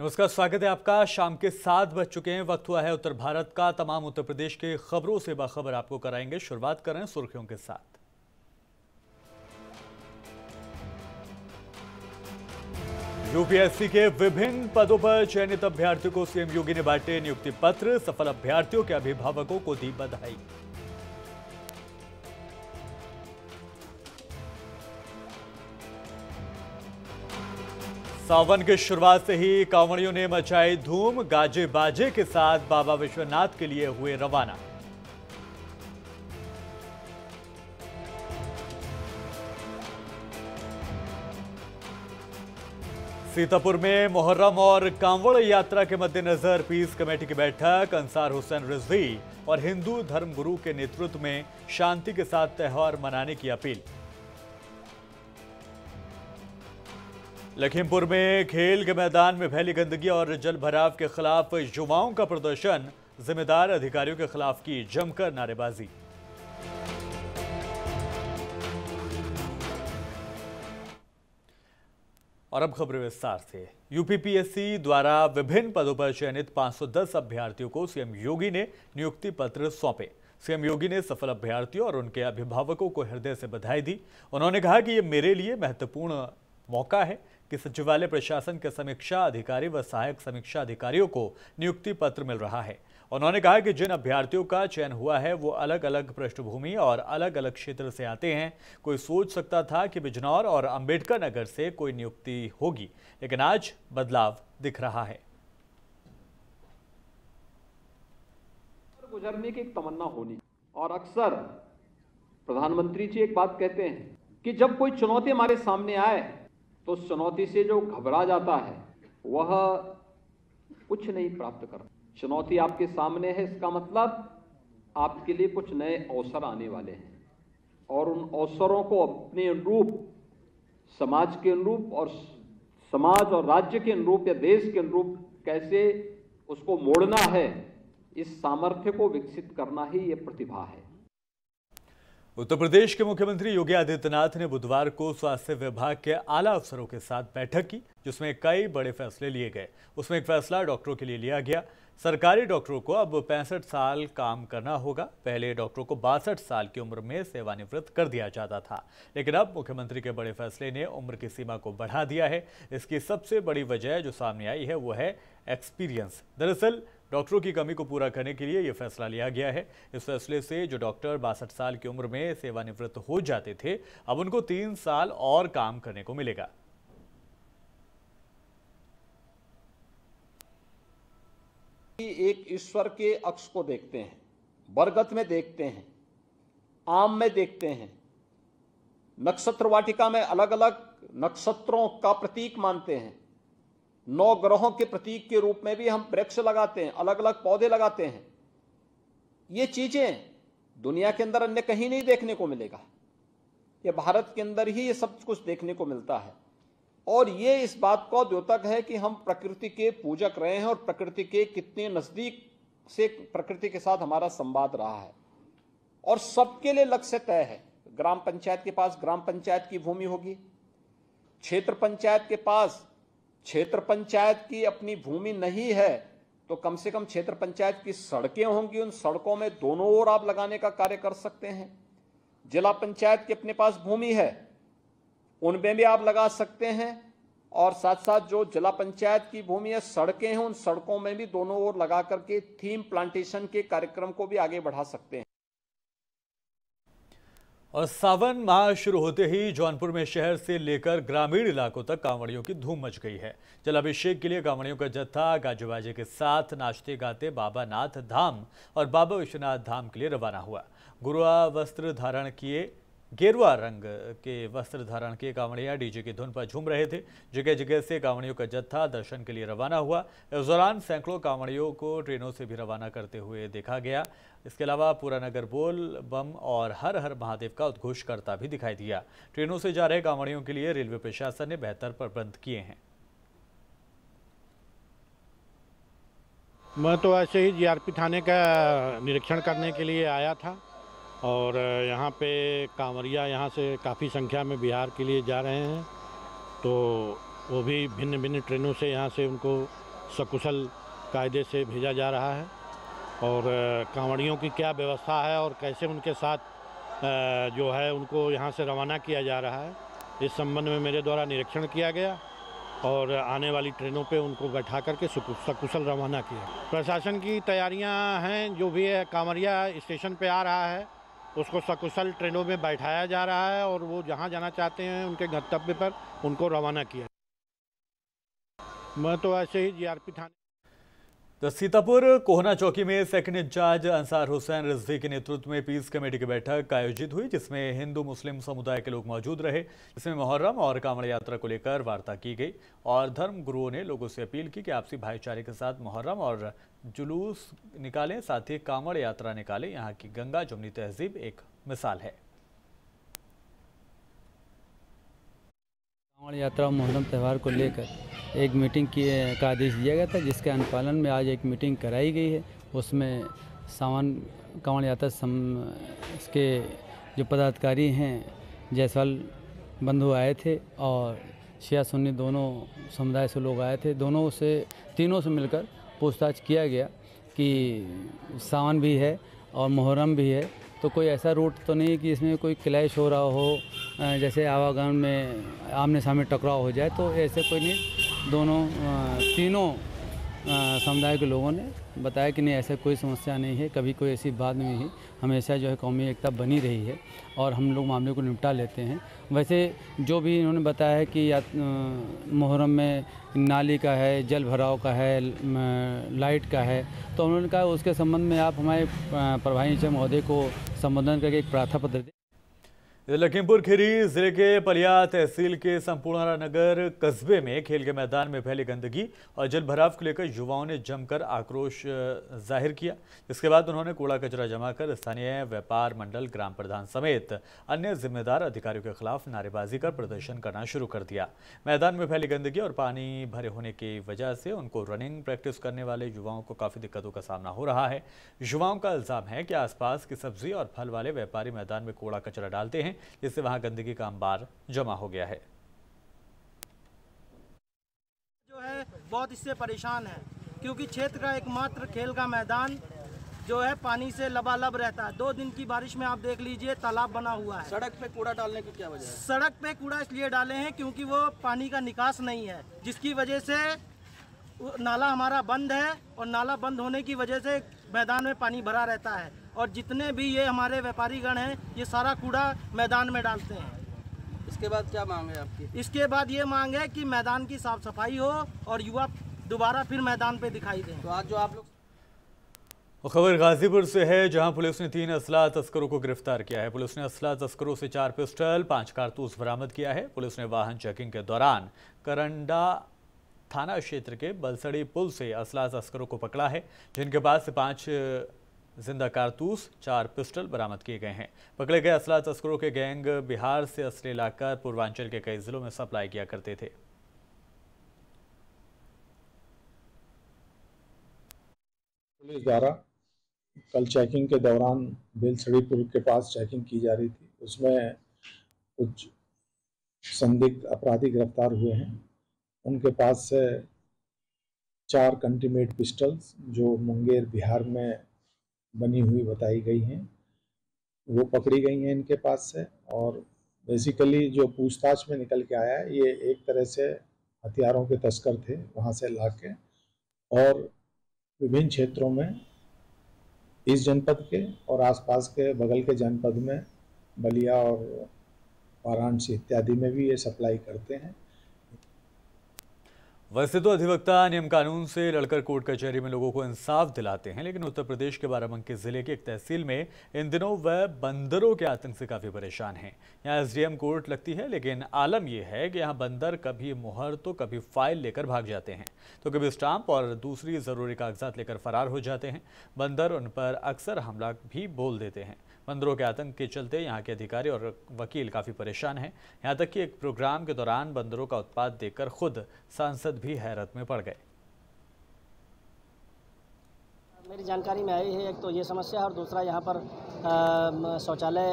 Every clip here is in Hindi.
नमस्कार, स्वागत है आपका। शाम के 7 बज चुके हैं। वक्त हुआ है उत्तर भारत का। तमाम उत्तर प्रदेश के खबरों से बाखबर आपको कराएंगे। शुरुआत करें सुर्खियों के साथ। यूपीएससी के विभिन्न पदों पर चयनित अभ्यर्थियों को सीएम योगी ने बांटे नियुक्ति पत्र। सफल अभ्यर्थियों के अभिभावकों को दी बधाई। सावन की शुरुआत से ही कांवड़ियों ने मचाई धूम। गाजे बाजे के साथ बाबा विश्वनाथ के लिए हुए रवाना। सीतापुर में मुहर्रम और कांवड़ यात्रा के मद्देनजर पीस कमेटी की बैठक। अंसार हुसैन रिजवी और हिंदू धर्मगुरु के नेतृत्व में शांति के साथ त्योहार मनाने की अपील। लखीमपुर में खेल के मैदान में फैली गंदगी और जल भराव के खिलाफ युवाओं का प्रदर्शन। जिम्मेदार अधिकारियों के खिलाफ की जमकर नारेबाजी। और अब खबरें विस्तार से। यूपीपीएससी द्वारा विभिन्न पदों पर चयनित 510 अभ्यर्थियों को सीएम योगी ने नियुक्ति पत्र सौंपे। सीएम योगी ने सफल अभ्यर्थियों और उनके अभिभावकों को हृदय से बधाई दी। उन्होंने कहा कि ये मेरे लिए महत्वपूर्ण मौका है कि सचिवालय प्रशासन के समीक्षा अधिकारी व सहायक समीक्षा अधिकारियों को नियुक्ति पत्र मिल रहा है। उन्होंने कहा कि जिन अभ्यर्थियों का चयन हुआ है वो अलग अलग पृष्ठभूमि और अलग अलग क्षेत्र से आते हैं। कोई सोच सकता था कि बिजनौर और अंबेडकर नगर से कोई नियुक्ति होगी, लेकिन आज बदलाव दिख रहा है। गुजरने की एक तमन्ना होनी, और अक्सर प्रधानमंत्री जी एक बात कहते हैं कि जब कोई चुनौती हमारे सामने आए तो उस चुनौती से जो घबरा जाता है वह कुछ नहीं प्राप्त करता। चुनौती आपके सामने है, इसका मतलब आपके लिए कुछ नए अवसर आने वाले हैं, और उन अवसरों को अपने अनुरूप, समाज के अनुरूप और समाज और राज्य के अनुरूप या देश के अनुरूप कैसे उसको मोड़ना है, इस सामर्थ्य को विकसित करना ही ये प्रतिभा है। उत्तर प्रदेश के मुख्यमंत्री योगी आदित्यनाथ ने बुधवार को स्वास्थ्य विभाग के आला अफसरों के साथ बैठक की, जिसमें कई बड़े फैसले लिए गए। उसमें एक फैसला डॉक्टरों के लिए लिया गया। सरकारी डॉक्टरों को अब 65 साल काम करना होगा। पहले डॉक्टरों को 62 साल की उम्र में सेवानिवृत्त कर दिया जाता था, लेकिन अब मुख्यमंत्री के बड़े फैसले ने उम्र की सीमा को बढ़ा दिया है। इसकी सबसे बड़ी वजह जो सामने आई है वो है एक्सपीरियंस। दरअसल डॉक्टरों की कमी को पूरा करने के लिए यह फैसला लिया गया है। इस फैसले से जो डॉक्टर 62 साल की उम्र में सेवानिवृत्त हो जाते थे, अब उनको 3 साल और काम करने को मिलेगा। एक ईश्वर के अक्ष को देखते हैं, बरगद में देखते हैं, आम में देखते हैं, नक्षत्र वाटिका में अलग अलग नक्षत्रों का प्रतीक मानते हैं, 9 ग्रहों के प्रतीक के रूप में भी हम वृक्ष लगाते हैं, अलग अलग पौधे लगाते हैं। ये चीजें दुनिया के अंदर अन्य कहीं नहीं देखने को मिलेगा, ये भारत के अंदर ही ये सब कुछ देखने को मिलता है। और ये इस बात का द्योतक है कि हम प्रकृति के पूजक रहे हैं और प्रकृति के कितने नजदीक से प्रकृति के साथ हमारा संवाद रहा है। और सबके लिए लक्ष्य तय है। ग्राम पंचायत के पास ग्राम पंचायत की भूमि होगी, क्षेत्र पंचायत के पास क्षेत्र पंचायत की अपनी भूमि नहीं है तो कम से कम क्षेत्र पंचायत की सड़कें होंगी, उन सड़कों में दोनों ओर आप लगाने का कार्य कर सकते हैं। जिला पंचायत की अपने पास भूमि है, उनमें भी आप लगा सकते हैं, और साथ साथ जो जिला पंचायत की भूमि है, सड़कें हैं, उन सड़कों में भी दोनों ओर लगा करके थीम प्लांटेशन के कार्यक्रम को भी आगे बढ़ा सकते हैं। और सावन माह शुरू होते ही जौनपुर में शहर से लेकर ग्रामीण इलाकों तक कांवड़ियों की धूम मच गई है। जलाभिषेक के लिए कांवड़ियों का जत्था गाजे बाजे के साथ नाचते गाते बाबा नाथ धाम और बाबा विश्वनाथ धाम के लिए रवाना हुआ। गेरुआ रंग के वस्त्र धारण किए कांवड़ियां डीजे की धुन पर झूम रहे थे। जगह जगह से कांवड़ियों का जत्था दर्शन के लिए रवाना हुआ। इस दौरान सैकड़ों कांवड़ियों को ट्रेनों से भी रवाना करते हुए देखा गया। इसके अलावा पूरा नगर बोल बम और हर हर महादेव का उद्घोष करता भी दिखाई दिया। ट्रेनों से जा रहे कांवड़ियों के लिए रेलवे प्रशासन ने बेहतर प्रबंध किए हैं। मैं तो ऐसे ही जीआरपी थाने का निरीक्षण करने के लिए आया था, और यहाँ पे कांवरिया यहाँ से काफ़ी संख्या में बिहार के लिए जा रहे हैं, तो वो भी भिन्न भिन्न ट्रेनों से यहाँ से उनको सकुशल कायदे से भेजा जा रहा है और कांवड़ियों की क्या व्यवस्था है और कैसे उनके साथ जो है उनको यहाँ से रवाना किया जा रहा है, इस संबंध में मेरे द्वारा निरीक्षण किया गया और आने वाली ट्रेनों पे उनको बैठा करके सकुशल रवाना किया। प्रशासन की तैयारियां हैं, जो भी है कांवरिया स्टेशन पे आ रहा है उसको सकुशल ट्रेनों में बैठाया जा रहा है और वो जहां जाना चाहते हैं उनके गंतव्य पर उनको रवाना किया। मैं तो ऐसे ही जीआरपी थाने तो सीतापुर कोहना चौकी में सेकंड इंचार्ज अंसार हुसैन रिजवी के नेतृत्व में पीस कमेटी की बैठक आयोजित हुई, जिसमें हिंदू मुस्लिम समुदाय के लोग मौजूद रहे। इसमें मुहर्रम और कांवड़ यात्रा को लेकर वार्ता की गई और धर्म गुरुओं ने लोगों से अपील की कि आपसी भाईचारे के साथ मुहर्रम और जुलूस निकालें, साथ ही कांवड़ यात्रा निकालें। यहाँ की गंगा जमुनी तहजीब एक मिसाल है। कांवड़ यात्रा और मुहर्रम त्यौहार को लेकर एक मीटिंग का आदेश दिया गया था, जिसके अनुपालन में आज एक मीटिंग कराई गई है। उसमें सावन कांवड़ यात्रा इसके जो पदाधिकारी हैं जायसवाल बंधु आए थे और शिया सुन्नी दोनों समुदाय से लोग आए थे। तीनों से मिलकर पूछताछ किया गया कि सावन भी है और मुहर्रम भी है, तो कोई ऐसा रूट तो नहीं कि इसमें कोई क्लैश हो रहा हो, जैसे आवागमन में आमने सामने टकराव हो जाए, तो ऐसे कोई नहीं। तीनों समुदाय के लोगों ने बताया कि नहीं, ऐसा कोई समस्या नहीं है, कभी कोई ऐसी बात नहीं है, हमेशा जो है कौमी एकता बनी रही है और हम लोग मामले को निपटा लेते हैं। वैसे जो भी इन्होंने बताया है कि मुहर्रम में नाली का है, जल भराव का है, लाइट का है, तो उन्होंने कहा उसके संबंध में आप हमारे प्रभारी निरीक्षक महोदय को संबोधन करके एक प्रार्थना पत्र दें। लखीमपुर खीरी जिले के पलिया तहसील के संपूर्णा नगर कस्बे में खेल के मैदान में फैली गंदगी और जल भराव को लेकर युवाओं ने जमकर आक्रोश जाहिर किया। इसके बाद उन्होंने कूड़ा कचरा जमा कर स्थानीय व्यापार मंडल, ग्राम प्रधान समेत अन्य जिम्मेदार अधिकारियों के खिलाफ नारेबाजी कर प्रदर्शन करना शुरू कर दिया। मैदान में फैली गंदगी और पानी भरे होने की वजह से उनको रनिंग प्रैक्टिस करने वाले युवाओं को काफ़ी दिक्कतों का सामना हो रहा है। युवाओं का इल्जाम है कि आसपास की सब्जी और फल वाले व्यापारी मैदान में कूड़ा कचरा डालते हैं, जिससे वहां गंदगी का अंबार जमा हो गया है। जो है बहुत इससे परेशान है, क्योंकि क्षेत्र का एकमात्र खेल का मैदान जो है पानी से लबालब रहता है। 2 दिन की बारिश में आप देख लीजिए तालाब बना हुआ है। सड़क पे कूड़ा डालने की क्या वजह है? सड़क पे कूड़ा इसलिए डाले हैं क्योंकि वो पानी का निकास नहीं है, जिसकी वजह से नाला हमारा बंद है और नाला बंद होने की वजह से मैदान में पानी भरा रहता है और जितने भी ये हमारे व्यापारीगण हैं ये सारा कूड़ा मैदान में डालते हैं। इसके बाद क्या मांग है आपकी? इसके बाद ये मांग है कि मैदान की साफ सफाई हो और युवा दोबारा फिर मैदान पे दिखाई दें। तो आज जो आप लोग खबर गाजीपुर से है, जहां पुलिस ने 3 असला तस्करों को गिरफ्तार किया है। पुलिस ने असला तस्करों से 4 पिस्टल, 5 कारतूस बरामद किया है। पुलिस ने वाहन चेकिंग के दौरान करंडा थाना क्षेत्र के बलसड़ी पुल से असला तस्करों को पकड़ा है, जिनके पास से 5 जिंदा कारतूस, 4 पिस्टल बरामद किए गए हैं। पकड़े गए असला तस्करों के गैंग बिहार से असले लाकर पूर्वांचल के कई जिलों में सप्लाई किया करते थे। पुलिस द्वारा कल चेकिंग के दौरान बेलसड़ीपुर के पास चेकिंग की जा रही थी, उसमें कुछ संदिग्ध अपराधी गिरफ्तार हुए हैं। उनके पास से 4 कंटीमेड पिस्टल्स जो मुंगेर बिहार में बनी हुई बताई गई हैं, वो पकड़ी गई हैं इनके पास से। और बेसिकली जो पूछताछ में निकल के आया है, ये एक तरह से हथियारों के तस्कर थे, वहाँ से लाके और विभिन्न क्षेत्रों में इस जनपद के और आसपास के बगल के जनपद में बलिया और वाराणसी इत्यादि में भी ये सप्लाई करते हैं। वैसे तो अधिवक्ता नियम कानून से लड़कर कोर्ट कचहरी में लोगों को इंसाफ दिलाते हैं, लेकिन उत्तर प्रदेश के बाराबंकी जिले के एक तहसील में इन दिनों वह बंदरों के आतंक से काफ़ी परेशान हैं। यहाँ एसडीएम कोर्ट लगती है, लेकिन आलम यह है कि यहाँ बंदर कभी मुहर तो कभी फाइल लेकर भाग जाते हैं, तो कभी स्टाम्प और दूसरी ज़रूरी कागजात लेकर फरार हो जाते हैं। बंदर उन पर अक्सर हमला भी बोल देते हैं। बंदरों के आतंक के चलते यहाँ के अधिकारी और वकील काफ़ी परेशान हैं। यहाँ तक कि एक प्रोग्राम के दौरान बंदरों का उत्पात देखकर खुद सांसद भी हैरत में पड़ गए। मेरी जानकारी में आई है, एक तो ये समस्या है और दूसरा यहाँ पर शौचालय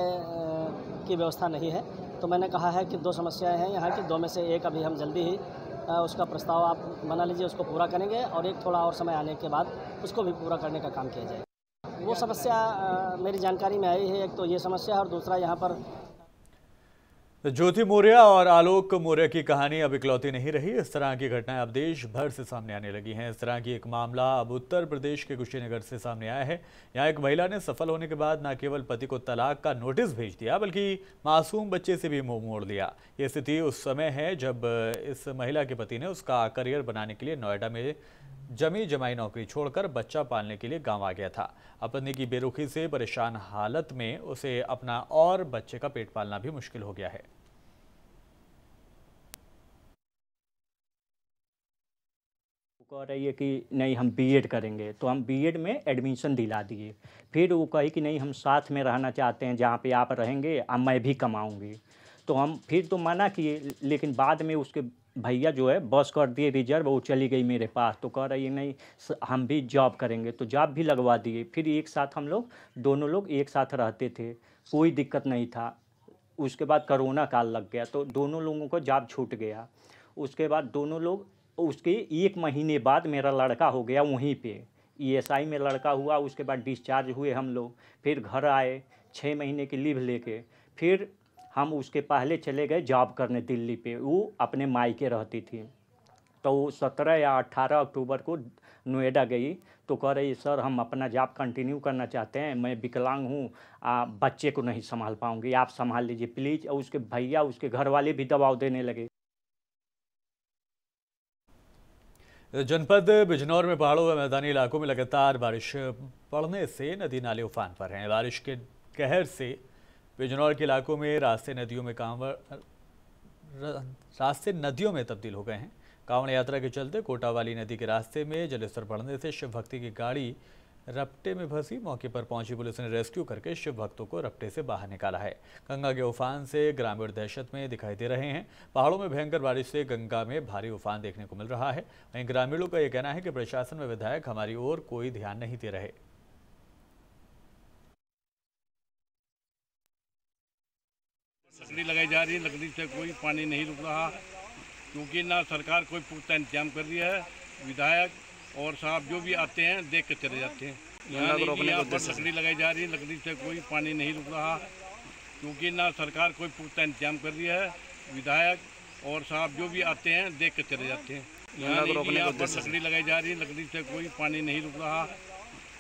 की व्यवस्था नहीं है। तो मैंने कहा है कि 2 समस्याएं हैं यहाँ की, 2 में से एक अभी हम जल्दी ही उसका प्रस्ताव आप बना लीजिए, उसको पूरा करेंगे और एक थोड़ा और समय आने के बाद उसको भी पूरा करने का काम किया जाएगा। वो समस्या मेरी जानकारी में आई है, एक तो ये समस्या है और दूसरा यहाँ पर ज्योति मौर्य और आलोक मौर्य की कहानी अब इकलौती नहीं रही। इस तरह की घटनाएं अब देश भर से सामने आने लगी हैं। इस तरह की एक मामला अब उत्तर प्रदेश के कुशीनगर से सामने आया है। यहाँ एक महिला ने सफल होने के बाद न केवल पति को तलाक का नोटिस भेज दिया बल्कि मासूम बच्चे से भी मुंह मोड़ लिया। ये स्थिति उस समय है जब इस महिला के पति ने उसका करियर बनाने के लिए नोएडा में जमी जमाई नौकरी छोड़कर बच्चा पालने के लिए गांव आ गया था। पत्नी की बेरुखी से परेशान हालत में उसे अपना और बच्चे का पेट पालना भी मुश्किल हो गया है। कह रही है कि नहीं हम बीएड करेंगे, तो हम बीएड में एडमिशन दिला दिए। फिर वो कही कि नहीं हम साथ में रहना चाहते हैं, जहाँ पे आप रहेंगे अब मैं भी कमाऊंगी। तो हम फिर तो मना किए, लेकिन बाद में उसके भैया जो है बस कर दिए रिजर्व, वो चली गई मेरे पास। तो कह रही है नहीं हम भी जॉब करेंगे, तो जॉब भी लगवा दिए। फिर एक साथ हम लोग दोनों लोग एक साथ रहते थे, कोई दिक्कत नहीं था। उसके बाद कोरोना काल लग गया तो दोनों लोगों को जॉब छूट गया। उसके बाद दोनों लोग, उसके 1 महीने बाद मेरा लड़का हो गया वहीं पे, ESI में लड़का हुआ। उसके बाद डिस्चार्ज हुए हम लोग, फिर घर आए 6 महीने की लीव लेके। फिर हम उसके पहले चले गए जॉब करने दिल्ली पे, वो अपने मायके रहती थी। तो 17 या 18 अक्टूबर को नोएडा गई तो कह रही सर हम अपना जॉब कंटिन्यू करना चाहते हैं, मैं विकलांग हूँ, बच्चे को नहीं संभाल पाऊँगी, आप संभाल लीजिए प्लीज़। और उसके भैया उसके घर वाले भी दबाव देने लगे। जनपद बिजनौर में पहाड़ों व मैदानी इलाकों में लगातार बारिश पड़ने से नदी नाले उफान पर हैं। बारिश के कहर से बिजनौर के इलाकों में रास्ते नदियों में तब्दील हो गए हैं। कांवड़ यात्रा के चलते कोटावाली नदी के रास्ते में जलस्तर बढ़ने से शिव भक्ति की गाड़ी रपटे में फंसी। मौके पर पहुंची पुलिस ने रेस्क्यू करके शिव भक्तों को रपटे से बाहर निकाला है। गंगा के उफान से ग्रामीण दहशत में दिखाई दे रहे हैं। पहाड़ों में भयंकर बारिश से गंगा में भारी उफान देखने को मिल रहा है। वहीं ग्रामीणों का यह कहना है कि प्रशासन व विधायक हमारी ओर कोई ध्यान नहीं दे रहे। लकड़ी लगाई जा रही है, लकड़ी से कोई पानी नहीं रुक रहा, क्योंकि ना सरकार कोई पुख्ता इंतजाम कर रही है। विधायक और साहब जो भी आते हैं देख के चले जाते हैं। यहाँ पर लकड़ी लगाई जा रही है, लकड़ी से कोई पानी नहीं रुक रहा, क्योंकि ना सरकार कोई पुख्ता इंतजाम कर रही है। विधायक और साहब जो भी आते हैं देख के चले जाते हैं। यहाँ पर लकड़ी लगाई जा रही है, लकड़ी से कोई पानी नहीं रुक रहा,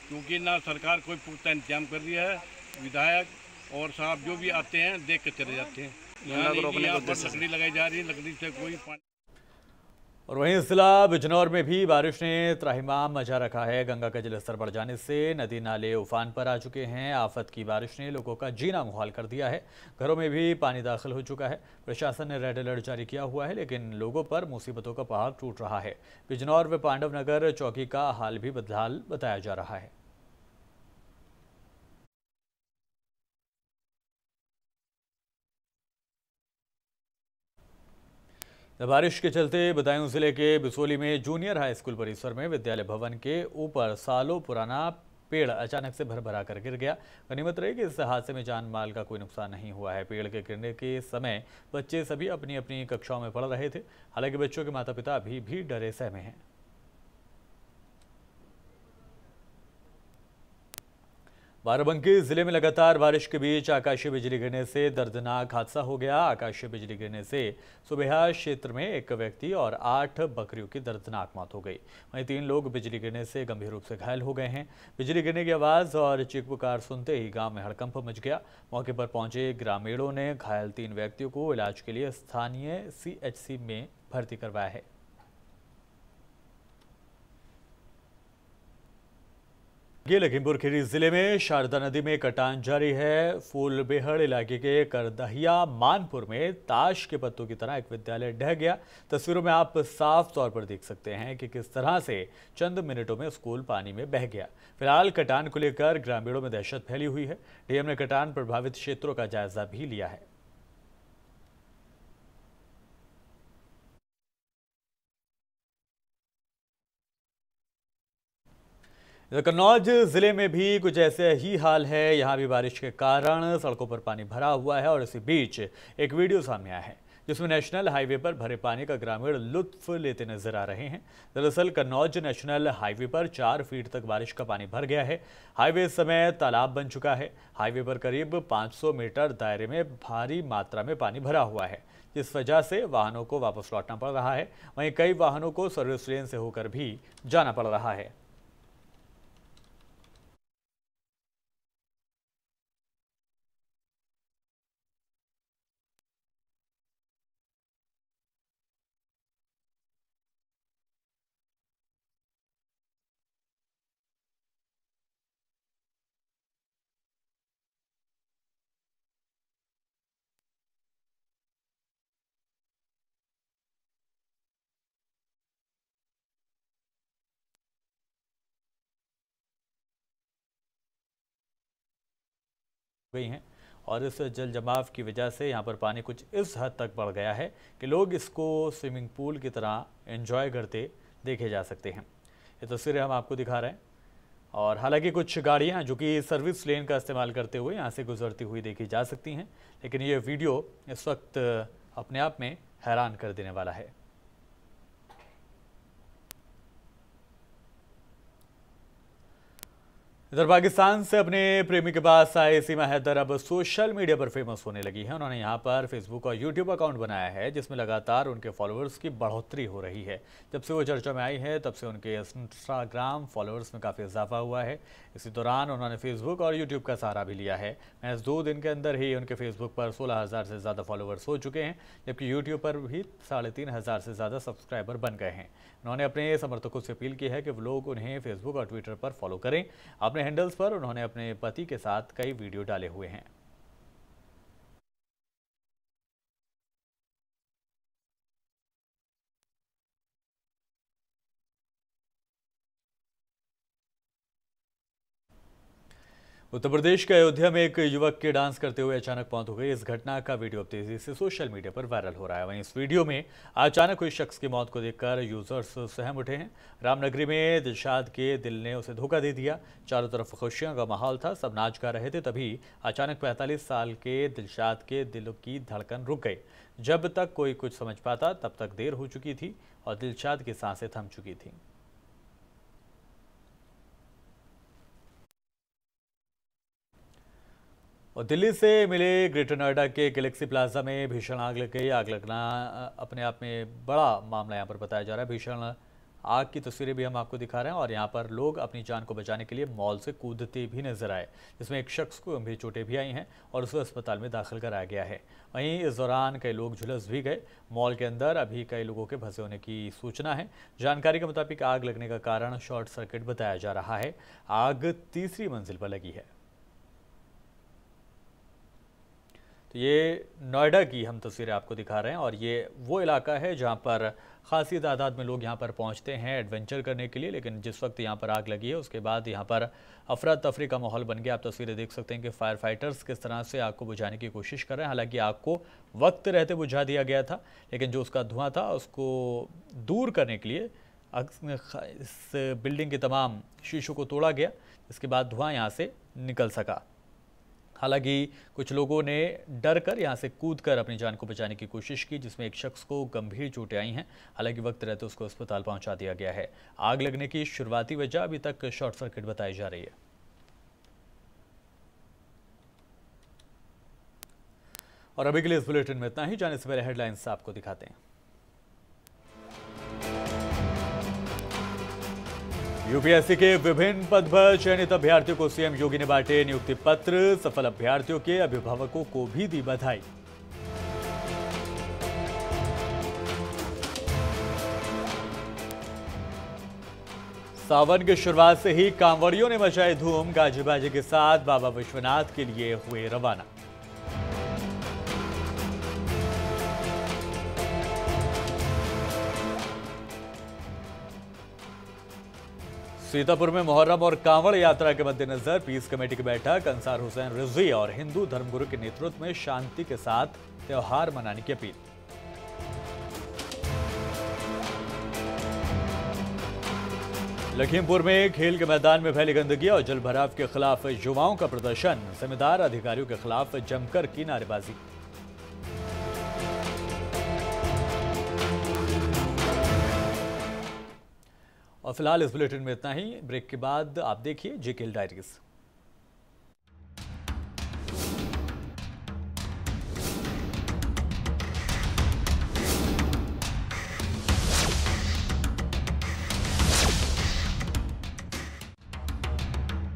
क्योंकि ना सरकार कोई पुख्ता इंतजाम कर रही है। विधायक और साहब जो भी आते हैं देख के चले जाते हैं। यहाँ पर लकड़ी लगाई जा रही है, लकड़ी से कोई पानी। और वहीं जिला बिजनौर में भी बारिश ने त्राहिमाम मचा रखा है। गंगा का जलस्तर बढ़ जाने से नदी नाले उफान पर आ चुके हैं। आफत की बारिश ने लोगों का जीना मुहाल कर दिया है। घरों में भी पानी दाखिल हो चुका है। प्रशासन ने रेड अलर्ट जारी किया हुआ है, लेकिन लोगों पर मुसीबतों का पहाड़ टूट रहा है। बिजनौर व पांडव नगर चौकी का हाल भी बदहाल बताया जा रहा है। बारिश के चलते बदायूं जिले के बिसोली में जूनियर हाई स्कूल परिसर में विद्यालय भवन के ऊपर सालों पुराना पेड़ अचानक से भरभरा कर गिर गया। गनीमत रही कि इस हादसे में जान माल का कोई नुकसान नहीं हुआ है। पेड़ के गिरने के समय बच्चे सभी अपनी अपनी कक्षाओं में पढ़ रहे थे। हालांकि बच्चों के माता पिता अभी भी डरे सहमे हैं। बाराबंकी जिले में लगातार बारिश के बीच आकाशीय बिजली गिरने से दर्दनाक हादसा हो गया। आकाशीय बिजली गिरने से सुबेहा क्षेत्र में एक व्यक्ति और 8 बकरियों की दर्दनाक मौत हो गई। वहीं 3 लोग बिजली गिरने से गंभीर रूप से घायल हो गए हैं। बिजली गिरने की आवाज़ और चीख पुकार सुनते ही गांव में हड़कंप मच गया। मौके पर पहुंचे ग्रामीणों ने घायल 3 व्यक्तियों को इलाज के लिए स्थानीय CHC में भर्ती करवाया है। लखीमपुर खीरी जिले में शारदा नदी में कटान जारी है। फूलबेहड़ इलाके के करदहिया मानपुर में ताश के पत्तों की तरह एक विद्यालय ढह गया। तस्वीरों में आप साफ तौर पर देख सकते हैं कि किस तरह से चंद मिनटों में स्कूल पानी में बह गया। फिलहाल कटान को लेकर ग्रामीणों में दहशत फैली हुई है। डीएम ने कटान प्रभावित क्षेत्रों का जायजा भी लिया है। कन्नौज जिले में भी कुछ ऐसे ही हाल है। यहाँ भी बारिश के कारण सड़कों पर पानी भरा हुआ है और इसी बीच एक वीडियो सामने आया है जिसमें नेशनल हाईवे पर भरे पानी का ग्रामीण लुत्फ लेते नजर आ रहे हैं। दरअसल कन्नौज नेशनल हाईवे पर 4 फीट तक बारिश का पानी भर गया है। हाईवे इस समय तालाब बन चुका है। हाईवे पर करीब 500 मीटर दायरे में भारी मात्रा में पानी भरा हुआ है, जिस वजह से वाहनों को वापस लौटना पड़ रहा है। वहीं कई वाहनों को सर्विस लेन से होकर भी जाना पड़ रहा है। गई हैं और इस जल जमाव की वजह से यहाँ पर पानी कुछ इस हद तक बढ़ गया है कि लोग इसको स्विमिंग पूल की तरह एंजॉय करते देखे जा सकते हैं। ये तस्वीरें हम आपको दिखा रहे हैं और हालांकि कुछ गाड़ियाँ जो कि सर्विस लेन का इस्तेमाल करते हुए यहाँ से गुजरती हुई देखी जा सकती हैं, लेकिन ये वीडियो इस वक्त अपने आप में हैरान कर देने वाला है। इधर पाकिस्तान से अपने प्रेमी के पास आए सीमा हैदर अब सोशल मीडिया पर फेमस होने लगी है। उन्होंने यहां पर फेसबुक और यूट्यूब अकाउंट बनाया है, जिसमें लगातार उनके फॉलोअर्स की बढ़ोतरी हो रही है। जब से वो चर्चा में आई है तब से उनके इंस्टाग्राम फॉलोअर्स में काफ़ी इजाफा हुआ है। इसी दौरान उन्होंने फेसबुक और यूट्यूब का सहारा भी लिया है। महज 2 दिन के अंदर ही उनके फेसबुक पर 16,000 से ज़्यादा फॉलोअर्स हो चुके हैं, जबकि यूट्यूब पर भी 3,500 से ज़्यादा सब्सक्राइबर बन गए हैं। उन्होंने अपने समर्थकों से अपील की है कि वो लोग उन्हें फेसबुक और ट्विटर पर फॉलो करें। अपने हैंडल्स पर उन्होंने अपने पति के साथ कई वीडियो डाले हुए हैं। उत्तर प्रदेश के अयोध्या में एक युवक के डांस करते हुए अचानक मौत हो गई। इस घटना का वीडियो अब तेजी से सोशल मीडिया पर वायरल हो रहा है। वहीं इस वीडियो में अचानक हुई शख्स की मौत को देखकर यूजर्स सहम उठे हैं। रामनगरी में दिलशाद के दिल ने उसे धोखा दे दिया। चारों तरफ खुशियों का माहौल था, सब नाच गा रहे थे। तभी अचानक 45 साल के दिलशाद के दिल की धड़कन रुक गई। जब तक कोई कुछ समझ पाता तब तक देर हो चुकी थी और दिलशाद की सांसें थम चुकी थी। और दिल्ली से मिले ग्रेटर नोएडा के गैलेक्सी प्लाजा में भीषण आग लग गई। आग लगना अपने आप में बड़ा मामला यहाँ पर बताया जा रहा है। भीषण आग की तस्वीरें भी हम आपको दिखा रहे हैं और यहाँ पर लोग अपनी जान को बचाने के लिए मॉल से कूदते भी नजर आए, जिसमें एक शख्स को गंभीर चोटें भी आई हैं और उसे अस्पताल में दाखिल कराया गया है। वहीं इस दौरान कई लोग झुलस भी गए। मॉल के अंदर अभी कई लोगों के फंसे होने की सूचना है। जानकारी के मुताबिक आग लगने का कारण शॉर्ट सर्किट बताया जा रहा है। आग तीसरी मंजिल पर लगी है। तो ये नोएडा की हम तस्वीरें आपको दिखा रहे हैं और ये वो इलाका है जहां पर खासी तादाद में लोग यहां पर पहुंचते हैं एडवेंचर करने के लिए। लेकिन जिस वक्त यहां पर आग लगी है उसके बाद यहां पर अफरा तफरी का माहौल बन गया। आप तस्वीरें देख सकते हैं कि फायर फाइटर्स किस तरह से आग को बुझाने की कोशिश कर रहे हैं। हालांकि आग को वक्त रहते बुझा दिया गया था, लेकिन जो उसका धुआं था उसको दूर करने के लिए इस बिल्डिंग के तमाम शीशों को तोड़ा गया, जिसके बाद धुआं यहाँ से निकल सका। हालांकि कुछ लोगों ने डर कर यहाँ से कूदकर अपनी जान को बचाने की कोशिश की, जिसमें एक शख्स को गंभीर चोटें आई हैं। हालांकि वक्त रहते उसको अस्पताल पहुंचा दिया गया है। आग लगने की शुरुआती वजह अभी तक शॉर्ट सर्किट बताई जा रही है। और अभी के लिए इस बुलेटिन में इतना ही। जाने से पहले हेडलाइंस आपको दिखाते हैं। यूपीएससी के विभिन्न पद पर चयनित अभ्यर्थियों को सीएम योगी ने बांटे नियुक्ति पत्र। सफल अभ्यर्थियों के अभिभावकों को भी दी बधाई। सावन की शुरुआत से ही कांवड़ियों ने मचाई धूम। गाजे बाजे के साथ बाबा विश्वनाथ के लिए हुए रवाना। सीतापुर में मुहर्रम और कांवड़ यात्रा के मद्देनजर पीस कमेटी की बैठक। अंसार हुसैन रिजवी और हिंदू धर्मगुरु के नेतृत्व में शांति के साथ त्योहार मनाने की अपील। लखीमपुर में खेल के मैदान में फैली गंदगी और जल भराव के खिलाफ युवाओं का प्रदर्शन। जिम्मेदार अधिकारियों के खिलाफ जमकर की नारेबाजी। और फिलहाल इस बुलेटिन में इतना ही। ब्रेक के बाद आप देखिए जेकेएल डायरीज।